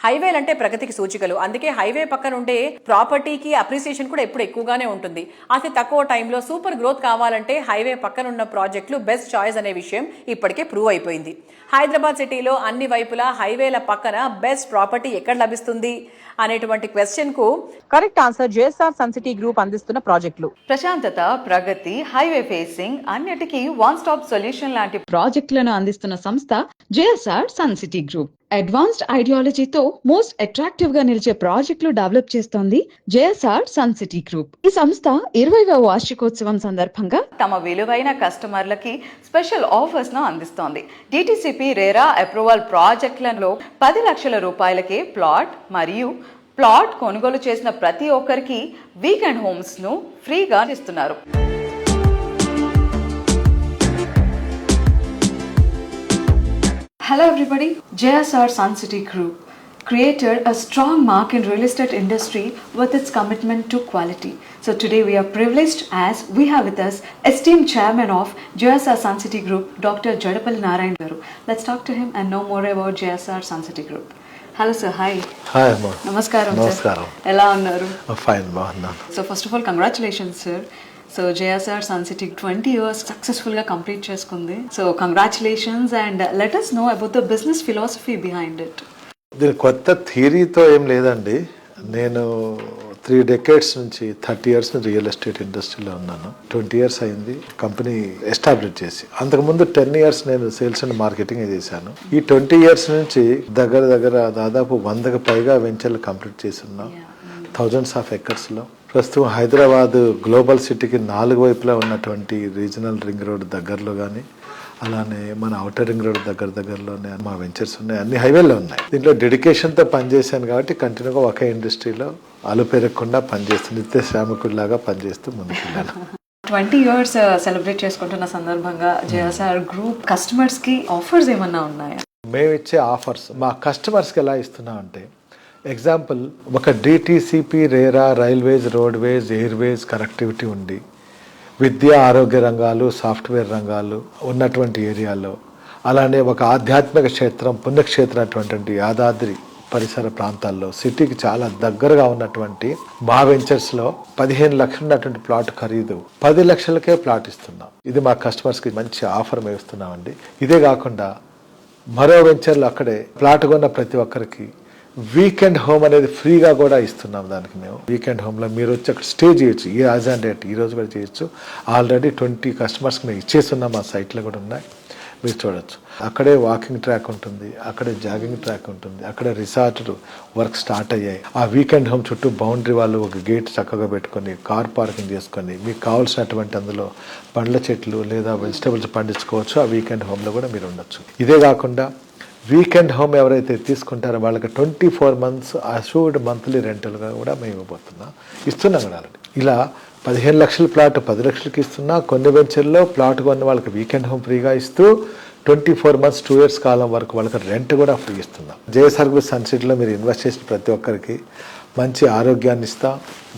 హైవేలంటే ప్రగతికి సూచికలు. అందుకే హైవే పక్కన ఉండే ప్రాపర్టీకి అప్రిసియేషన్ కూడా ఎప్పుడు ఎక్కువగానే ఉంటుంది. అతి తక్కువ టైంలో సూపర్ గ్రోత్ కావాలంటే హైవే పక్కన ఉన్న ప్రాజెక్టులు బెస్ట్ చాయిస్ అనే విషయం ఇప్పటికే ప్రూవ్ అయిపోయింది. హైదరాబాద్ సిటీలో అన్ని వైపులా హైవేల పక్కన బెస్ట్ ప్రాపర్టీ ఎక్కడ లభిస్తుంది అనేటువంటి క్వశ్చన్ కు correct answer JSR Sun City Group అందిస్తున్న ప్రాజెక్టులు. ప్రశాంతత, ప్రగతి, హైవే ఫేసింగ్ అన్నిటికీ వన్ స్టాప్ సొల్యూషన్ లాంటి ప్రాజెక్టులను అందిస్తున్న సంస్థ JSR Sun City Group. Advanced ఐడియాలజీతో మోస్ట్ అట్రాక్టివ్ గా నిలిచే ప్రాజెక్టులు డెవలప్ చేస్తోంది జేఎస్ఆర్ సన్ సిటీ గ్రూప్. ఈ సంస్థ 20వ వార్షికోత్సవం సందర్భంగా తమ విలువైన కస్టమర్లకి స్పెషల్ ఆఫర్స్ ను అందిస్తోంది. డిటిసిపి రేరా అప్రూవల్ ప్రాజెక్టులలో 10 లక్షల రూపాయలకే ప్లాట్ మరియు ప్లాట్ కొనుగోలు చేసిన ప్రతి ఒక్కరికి వీకెండ్ హోమ్స్ ను ఫ్రీగా ఇస్తున్నారు. Hello everybody, JSR Sun City Group created a strong mark in real estate industry with its commitment to quality. So today we are privileged as we have with us esteemed chairman of JSR Sun City Group, Dr. Jadapalli Narayan Garu. Let's talk to him and know more about JSR Sun City Group. Hello sir, hi. Hi Amma. Namaskaram sir. Namaskaram. Ela unnaru? Fine, బాగున్నాను. So first of all, congratulations sir. So JSR Sun City 20 years సక్సెస్ఫుల్గా complete చేసుకుంది. So congratulations and let us know about the business philosophy behind it. దీని కొత్త థియరీతో ఏం లేదండి. నేను 3 decades నుంచి 30 years నుంచి రియల్ ఎస్టేట్ ఇండస్ట్రీలో ఉన్నాను. 20 years అయింది కంపెనీ ఎస్టాబ్లిష్ చేసి. అంతకుముందు 10 years నేను సేల్స్ అండ్ మార్కెటింగ్ చేశాను. ఈ 20 years నుంచి దగ్గర దాదాపు 100కు పైగా వెంచర్లు కంప్లీట్ చేసి ఉన్నాం. థౌజండ్స్ ఆఫ్ ఎకర్స్లో. ప్రస్తుతం హైదరాబాద్ గ్లోబల్ సిటీకి 4 వైపులా ఉన్నటువంటి రీజనల్ రింగ్ రోడ్ దగ్గరలో కానీ, అలానే మన అవుటర్ రింగ్ రోడ్ దగ్గరలోనే మా వెంచర్స్ ఉన్నాయి. అన్ని హైవేల్లో ఉన్నాయి. దీంట్లో డెడికేషన్తో పనిచేశాను కాబట్టి కంటిన్యూగా ఒకే ఇండస్ట్రీలో అలుపెరగకుండా పనిచేస్తూ నిత్య శ్రామికుడిలాగా పనిచేస్తూ ముందుకెళ్ళాను. 20 years సెలబ్రేట్ చేసుకుంటున్న సందర్భంగా జేఎస్ఆర్ గ్రూప్ కస్టమర్స్ కి ఆఫర్స్ ఏమన్నా ఉన్నాయా? మేము ఇచ్చే ఆఫర్స్ మా కస్టమర్స్కి ఎలా ఇస్తున్నామంటే, ఎగ్జాంపుల్ ఒక DTCP RERA railways, roadways, Airways connectivity ఉండి విద్య, ఆరోగ్య రంగాలు, సాఫ్ట్వేర్ రంగాలు ఉన్నటువంటి ఏరియాలో, అలానే ఒక ఆధ్యాత్మిక క్షేత్రం, పుణ్యక్షేత్రం అటువంటి యాదాద్రి పరిసర ప్రాంతాల్లో సిటీకి చాలా దగ్గరగా ఉన్నటువంటి మా వెంచర్స్లో 15 లక్షలు ఉన్నటువంటి ప్లాట్ ఖరీదు 10 లక్షలకే ప్లాట్ ఇస్తున్నాం. ఇది మా కస్టమర్స్కి మంచి ఆఫర్ మేము ఇస్తున్నామండి. ఇదే కాకుండా మరో వెంచర్లో అక్కడే ప్లాట్ కొన్న ప్రతి ఒక్కరికి వీకెండ్ హోమ్ అనేది ఫ్రీగా కూడా ఇస్తున్నాం. దానికి మేము వీకెండ్ హోమ్లో మీరు వచ్చి అక్కడ స్టే చేయొచ్చు. ఈ యాజ్ అండ్ డేట్ ఈ రోజు కూడా చేయొచ్చు. ఆల్రెడీ 20 కస్టమర్స్కి మేము ఇచ్చేస్తున్నాం. మా సైట్లో కూడా ఉన్నాయి, మీరు చూడొచ్చు. అక్కడే వాకింగ్ ట్రాక్ ఉంటుంది, అక్కడే జాగింగ్ ట్రాక్ ఉంటుంది, అక్కడే రిసార్ట్ వర్క్ స్టార్ట్ అయ్యాయి. ఆ వీకెండ్ హోమ్ చుట్టూ బౌండరీ వాళ్ళు ఒక గేట్ చక్కగా పెట్టుకొని కార్ పార్కింగ్ చేసుకొని మీకు కావాల్సినటువంటి అందులో పండ్ల చెట్లు లేదా వెజిటబుల్స్ పండించుకోవచ్చు. ఆ వీకెండ్ హోమ్లో కూడా మీరు ఉండొచ్చు. ఇదే కాకుండా వీకెండ్ హోమ్ ఎవరైతే తీసుకుంటారో వాళ్ళకి 24 months అష్యూర్డ్ మంత్లీ రెంటల్గా కూడా మేము ఇస్తున్నాం కూడా. ఇలా 15 లక్షల ప్లాట్ 10 లక్షలకి ఇస్తున్నా. కొన్ని వెంచర్లో ప్లాట్ కొన్న వాళ్ళకి వీకెండ్ హోమ్ ఫ్రీగా ఇస్తూ 24 months 2 years కాలం వరకు వాళ్ళకి రెంట్ కూడా ఫ్రీ ఇస్తున్నాం. జేఎస్ఆర్ గ్రూప్ సన్ సిటీలో మీరు ఇన్వెస్ట్ చేసిన ప్రతి ఒక్కరికి మంచి ఆరోగ్యాన్ని ఇస్తా,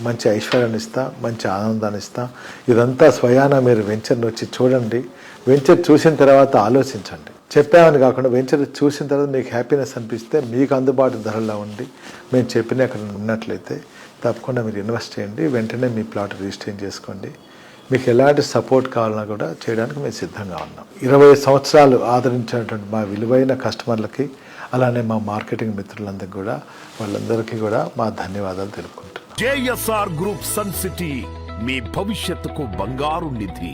మంచి ఐశ్వర్యాన్ని ఇస్తా, మంచి ఆనందాన్ని ఇస్తా. ఇదంతా స్వయాన మీరు వెంచర్ని వచ్చి చూడండి. వెంచర్ చూసిన తర్వాత ఆలోచించండి. చెప్పామని కాకుండా వెంచర్ చూసిన తర్వాత మీకు హ్యాపీనెస్ అనిపిస్తే మీకు అందుబాటు ధరలో ఉండి మేము చెప్పిన అక్కడ ఉన్నట్లయితే తప్పకుండా మీరు ఇన్వెస్ట్ చేయండి. వెంటనే మీ ప్లాట్ రిజిస్టర్ చేసుకోండి. మీకు ఎలాంటి సపోర్ట్ కావాలన్నా కూడా చేయడానికి మేము సిద్ధంగా ఉన్నాం. 20 సంవత్సరాలు ఆదరించినటువంటి మా విలువైన కస్టమర్లకి, అలానే మా మార్కెటింగ్ మిత్రులందరికీ కూడా వాళ్ళందరికీ కూడా మా ధన్యవాదాలు తెలుపుకుంటున్నాం. జేఎస్ఆర్ గ్రూప్ సన్ సిటీ మీ భవిష్యత్తుకు బంగారు నిధి.